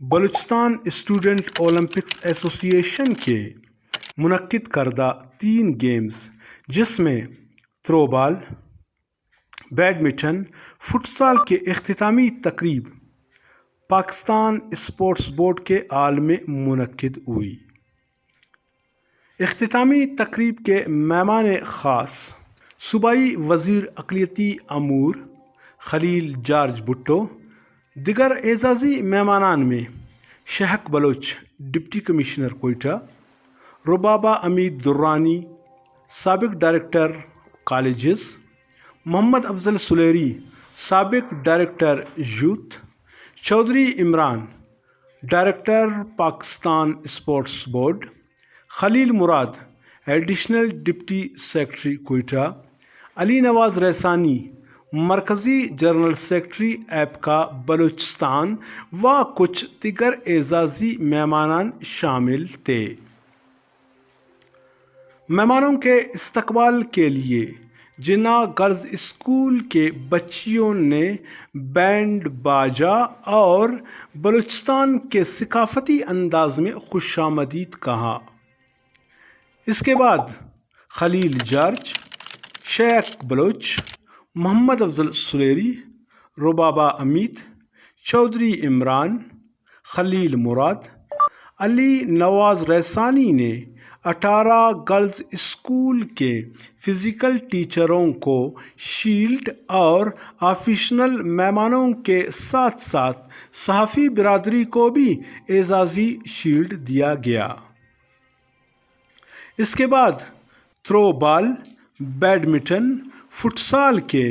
Balochistan student Olympics ایسوسی ایشن کے منعقد کردہ 3 گیمز جس میں تھرو بال، بیڈمنٹن، فٹ سال کے اختتامی تقریب پاکستان اسپورٹس بورڈ کے ہال میں منعقد ہوئی۔ اختتامی تقریب کے مہمان خاص صوبائی وزیر اقلیتی امور خلیل جارج بھٹو، دیگر اعزازی مہمانان میں شہق بلوچ ڈپٹی کمشنر کوئٹہ، ربابہ امید درانی سابق ڈائریکٹر کالجز، محمد افضل سلیری سابق director youth, Chaudhry Imran director Pakistan sports board, Khalil Murad additional deputy secretary Quetta, Ali Nawaz Raisani مرکزی جنرل سیکرٹری ایپکا بلوچستان و کچھ دیگر اعزازی مہمانان شامل تھے۔ مہمانوں کے استقبال کے لیے جناح گرلز اسکول کے بچیوں نے بینڈ باجا اور بلوچستان کے ثقافتی انداز میں خوش آمدید کہا۔ اس کے بعد خلیل جارج، شہق بلوچ، محمد افضل سلیری، ربابہ امید، چودھری عمران، خلیل مراد، علی نواز ریسانی نے 18 گرلز اسکول کے فزیکل ٹیچروں کو شیلڈ اور آفیشنل مہمانوں کے ساتھ ساتھ صحافی برادری کو بھی اعزازی شیلڈ دیا گیا۔ اس کے بعد تھرو بال، بیڈمنٹن، فٹ سال کے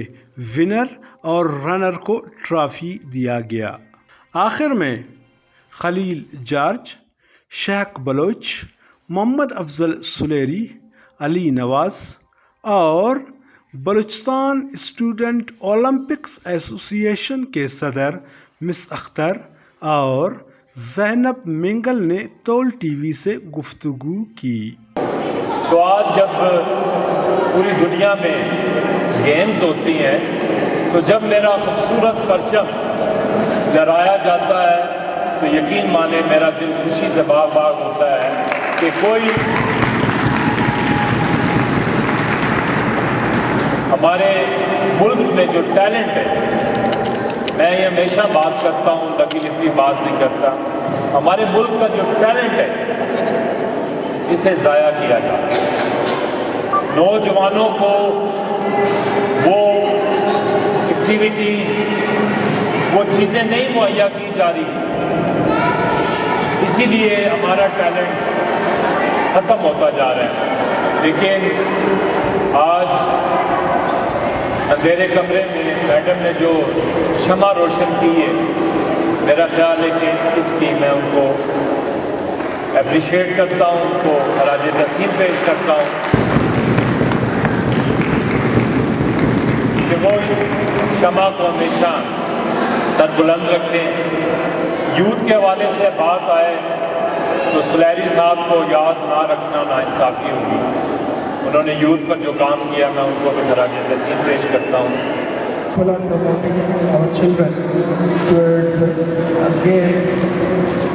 ونر اور رنر کو ٹرافی دیا گیا۔ آخر میں خلیل جارج، شہق بلوچ، محمد افضل سلیری، علی نواز اور بلوچستان اسٹوڈنٹ اولمپکس ایسوسی ایشن کے صدر مس اختر اور زینب منگل نے تول ٹی وی سے گفتگو کی۔ تو آج جب پوری دنیا میں گیمز ہوتی ہیں تو جب میرا خوبصورت پرچم لہرایا جاتا ہے تو یقین مانے میرا دل خوشی سے باغ باغ ہوتا ہے کہ کوئی ہمارے ملک میں جو ٹیلنٹ ہے، میں یہ ہمیشہ بات کرتا ہوں، لگی لپی بات نہیں کرتا، ہمارے ملک کا جو ٹیلنٹ ہے اسے ضائع کیا جاتا ہے۔ نوجوانوں کو وہ ایکٹیویٹیز، وہ چیزیں نہیں مہیا کی جا رہی، اسی لیے ہمارا ٹیلنٹ ختم ہوتا جا رہا ہے۔ لیکن آج اندھیرے کمرے میں میڈم نے جو شمع روشن کی ہے، میرا خیال ہے کہ اس کی میں ان کو اپریشیٹ کرتا ہوں، ان کو خراج تحسین پیش کرتا ہوں کہ وہ اس شمع کو ہمیشہ سر بلند رکھیں۔ یوتھ کے حوالے سے بات آئے تو سلیری صاحب کو یاد نہ رکھنا ناانصافی ہوگی۔ انہوں نے یوتھ پر جو کام کیا، میں ان کو بھی خراج تحسین پیش کرتا ہوں۔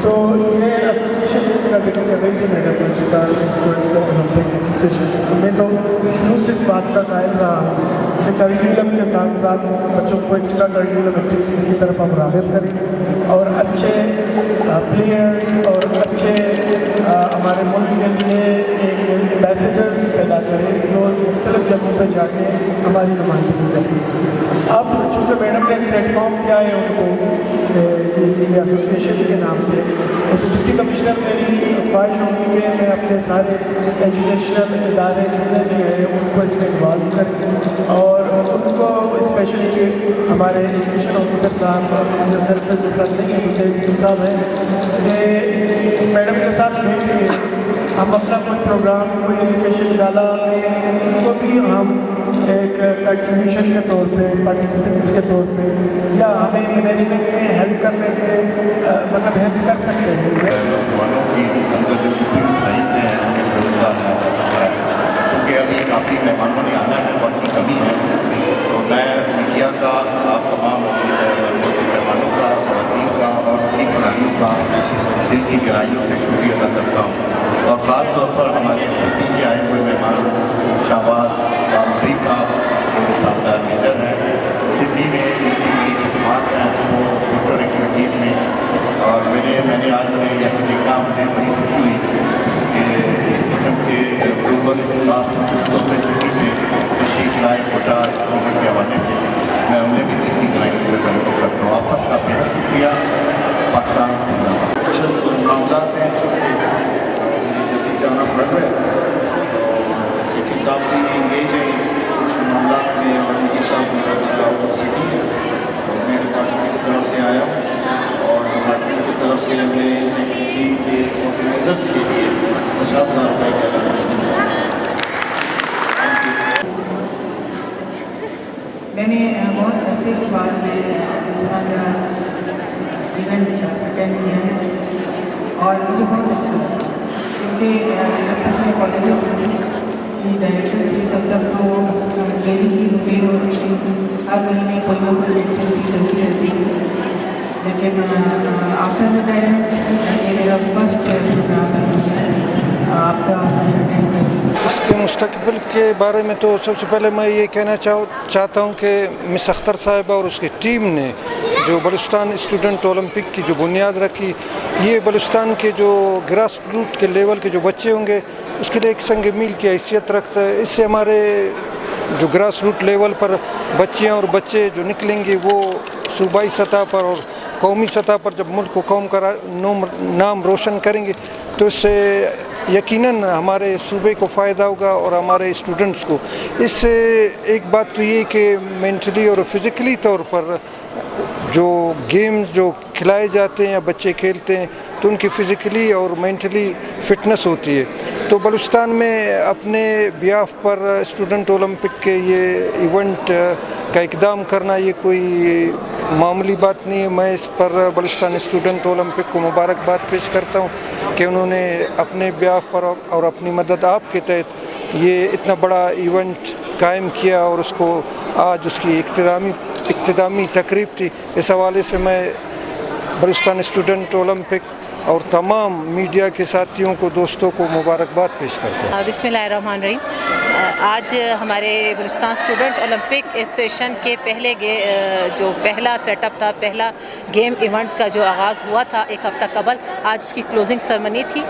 تو یہ ایسوسیشن کا ذکر کر رہی تھی میں نے بلوچستان اسپورٹس اولمپک ایسوسیشن میں، تو شروع سے اس بات کا قائل رہا کہ کریکولم کے ساتھ ساتھ بچوں کو ایکسٹرا کریکولم ایکٹیویٹیز کی طرف ہم راغب کریں اور اچھے پلیئرز اور اچھے ہمارے ملک کے لیے ایک ایمبیسیڈرز پیدا کریں جو مختلف جگہوں پہ جا کے ہماری نمائندگی کریں۔ اب چونکہ میڈم نے پلیٹ فارم دیا ہے ان کو کسی ایسوسیشن کے نام سے، ایز اے ڈپٹی کمشنر میری خواہش ہوگی کہ میں اپنے سارے ایجوکیشنل ادارے جتنے بھی ہیں ان کو اس میں انوالو کریں اور ان کو اسپیشلی ہمارے ایجوکیشن آفیسر صاحب جو دراصل کے ساتھ نہیں صاحب ہیں کہ میڈم کے ساتھ مل کے ہم اپنا کوئی پروگرام، کوئی ایجوکیشن ڈالا، ان کو بھی ہم ایک کنٹریبیوشن کے طور پہ، پارٹیسپینٹس کے طور پہ یا ہمیں مینجمنٹ میں ہیلپ کرنے کے مطلب ہیلپ کر سکتے ہیں۔ نوجوانوں کی اندر جو چھپی ہوئی صلاحیتیں ہیں ہمیں ضرورت ہے، کیونکہ ابھی کافی مہمانوں نے آنا ہے، وقت کی کمی ہے، تو میں میڈیا کا آپ تمام مہمانوں کا، خواتین کا اور उसका दिल की गहराइयों से शुक्रिया अदा करता हूँ। और ख़ास तौर पर हमारे सिडनी के आए हुए मेहमान शाहबाज बामखरी साहब जो मिसालदार लीडर हैं सिडनी में, जिनकी बड़ी खिदमात हैं स्पोर्ट और सोशल एक्टिविटीज़ में। और मैंने आज उन्हें यहाँ देखा, मुझे बड़ी खुशी हुई कि इस किस्म के ग्लोबल इस खास पब्लिसिटी से तशरीफ लाए कोटा इस इवेंट के हवाले से मैं उन्हें भी दिल की गहराइयों से वेलकम करता हूँ। आप सबका बेहद शुक्रिया। पाकिस्तान जिंदाबाद। ऑफिशियल मामलात हैं चूँकि जल्दी जाना पड़ रहा है, सिटी साहब भी इंगेज हैं कुछ मामलात में और डी साहब सिटी है। मैं डिपार्टमेंट की तरफ से आया हूँ और डिपार्टमेंट की तरफ से हमने सेक्रेटरी के ऑर्गेनाइजर्स के लिए 50,000 रुपये का ऐलान किया। मैंने बहुत अरसे के बाद में इस तरह का इवेंट अटेंड किया है और मुझे बहुत अच्छा लगा, क्योंकि जब तक मैं कॉलेजेस की डायरेक्शन थी तब तक तो डेली की रूटीन होती थी, हर महीने कोई ना कोई एक्टिविटी चलती रहती थी। लेकिन आफ्टर रिटायरमेंट ये मेरा फर्स्ट प्रोग्राम है आपका अटेंड करना। इसके मुस्तकबिल के बारे में तो सबसे पहले मैं ये कहना चाहता हूँ कि मिस अख्तर साहिबा और उसकी टीम ने जो बलूचिस्तान स्टूडेंट ओलंपिक की जो बुनियाद रखी, ये बलूचिस्तान के जो ग्रास रूट के लेवल के जो बच्चे होंगे उसके लिए एक संग मील की हैसियत रखता है। इससे हमारे जो ग्रास रूट लेवल पर बच्चियाँ और बच्चे जो निकलेंगे वो सूबाई सतह पर और कौमी सतह पर जब मुल्क को कौम का नाम रोशन करेंगे तो इससे यकीनन हमारे सूबे को फ़ायदा होगा और हमारे स्टूडेंट्स को। इससे एक बात तो ये कि मेंटली और फिज़िकली तौर पर जो गेम्स जो खिलाए जाते हैं या बच्चे खेलते हैं तो उनकी फ़िज़िकली और मेंटली फ़िटनेस होती है। तो बलूचिस्तान में अपने बिहाफ पर स्टूडेंट ओलंपिक के ये इवेंट का इक़दाम करना ये कोई मामूली बात नहीं है। मैं इस पर बलूचिस्तान स्टूडेंट ओलंपिक को मुबारकबाद पेश करता हूँ कि उन्होंने अपने बिहाफ पर और अपनी मदद आप के तहत ये इतना बड़ा इवेंट कायम किया और उसको आज उसकी इख्तितामी तकरीब थी। इस हवाले से मैं बलूचिस्तान स्टूडेंट ओलंपिक और तमाम मीडिया के साथियों को दोस्तों को मुबारकबाद पेश करते हैं। बिस्मिल्लाहिर्रहमानिर्रहीम। आज हमारे बलूचिस्तान स्टूडेंट ओलंपिक एसोसिएशन के जो पहला सेटअप था, पहला गेम इवेंट्स का जो आगाज़ हुआ था एक हफ़्ता कबल, आज उसकी क्लोजिंग सेरेमनी थी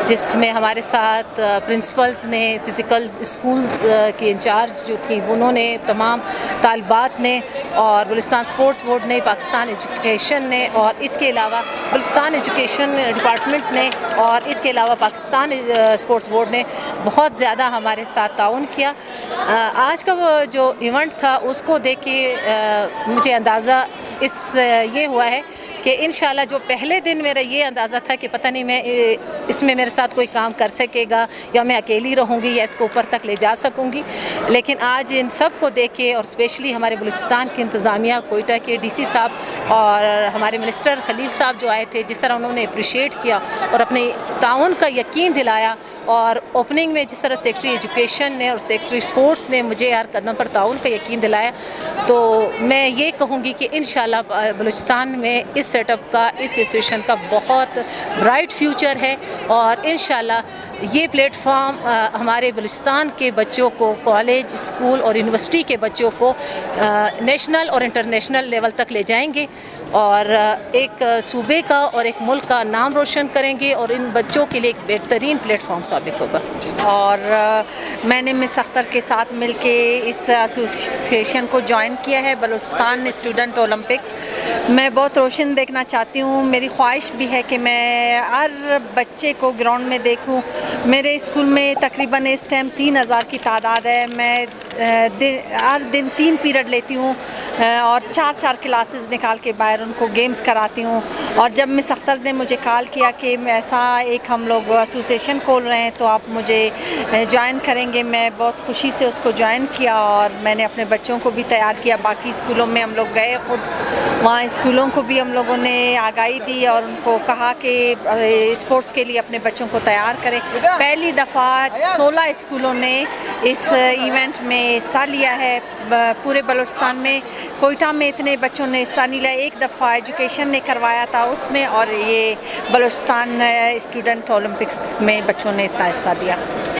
जिसमें हमारे साथ प्रिंसिपल्स ने, फ़िज़िकल स्कूल्स के इंचार्ज जो थी उन्होंने, तमाम तालिबात ने और बलूचिस्तान स्पोर्ट्स बोर्ड ने, पाकिस्तान एजुकेशन ने और इसके अलावा बलूचिस्तान एजुकेशन डिपार्टमेंट ने और इसके अलावा पाकिस्तान स्पोर्ट्स बोर्ड ने बहुत ज़्यादा हमारे साथ ताउन किया। आज का वो जो इवेंट था उसको देख के मुझे अंदाज़ा ये हुआ है कि इंशाल्लाह जो पहले दिन मेरा ये अंदाज़ा था कि पता नहीं मैं इसमें मेरे साथ कोई काम कर सकेगा या मैं अकेली रहूँगी या इसको ऊपर तक ले जा सकूँगी, लेकिन आज इन सब को देख के और स्पेशली हमारे बलूचिस्तान की इंतज़ामिया, कोयटा के डीसी साहब और हमारे मिनिस्टर खलील साहब जो आए थे, जिस तरह उन्होंने अप्रिशिएट किया और अपने ताउन का यकीन दिलाया और ओपनिंग में जिस तरह सेक्रेटरी एजुकेशन ने और सेक्रेटरी स्पोर्ट्स ने मुझे हर कदम पर ताउन का यकीन दिलाया, तो मैं ये कहूँगी कि इंशाल्लाह बलूचिस्तान में इस सेटअप का, इस एसोसिएशन का बहुत ब्राइट फ्यूचर है और इंशाल्लाह ये प्लेटफॉर्म हमारे बलूचिस्तान के बच्चों को, कॉलेज, स्कूल और यूनिवर्सिटी के बच्चों को नेशनल और इंटरनेशनल लेवल तक ले जाएंगे और एक सूबे का और एक मुल्क का नाम रोशन करेंगे और इन बच्चों के लिए एक बेहतरीन प्लेटफॉर्म साबित होगा। और मैंने मिस अख्तर के साथ मिलके इस एसोसिएशन को ज्वाइन किया है, बलूचिस्तान स्टूडेंट ओलंपिक्स। मैं बहुत रोशन देखना चाहती हूँ, मेरी ख्वाहिश भी है कि मैं हर बच्चे को ग्राउंड में देखूँ। मेरे स्कूल में तकरीबन इस टाइम 3000 की तादाद है। मैं हर दिन 3 पीरियड लेती हूँ और 4 क्लासेस निकाल के बाहर उनको गेम्स कराती हूँ। और जब मिस अख्तर ने मुझे कॉल किया कि ऐसा एक हम लोग एसोसिएशन खोल रहे हैं तो आप मुझे ज्वाइन करेंगे, मैं बहुत खुशी से उसको ज्वाइन किया और मैंने अपने बच्चों को भी तैयार किया। बाकी स्कूलों में हम लोग गए, खुद वहाँ स्कूलों को भी हम लोगों ने आगाही दी और उनको कहा कि स्पोर्ट्स के लिए अपने बच्चों को तैयार करें। पहली दफ़ा 16 स्कूलों ने इस इवेंट में حصہ لیا ہے پورے بلوچستان میں. کوئٹہ میں اتنے بچوں نے حصہ نہیں لیا, ایک دفعہ ایجوکیشن نے کروایا تھا اس میں, اور یہ بلوچستان اسٹوڈنٹ اولمپکس میں بچوں نے اتنا حصہ لیا.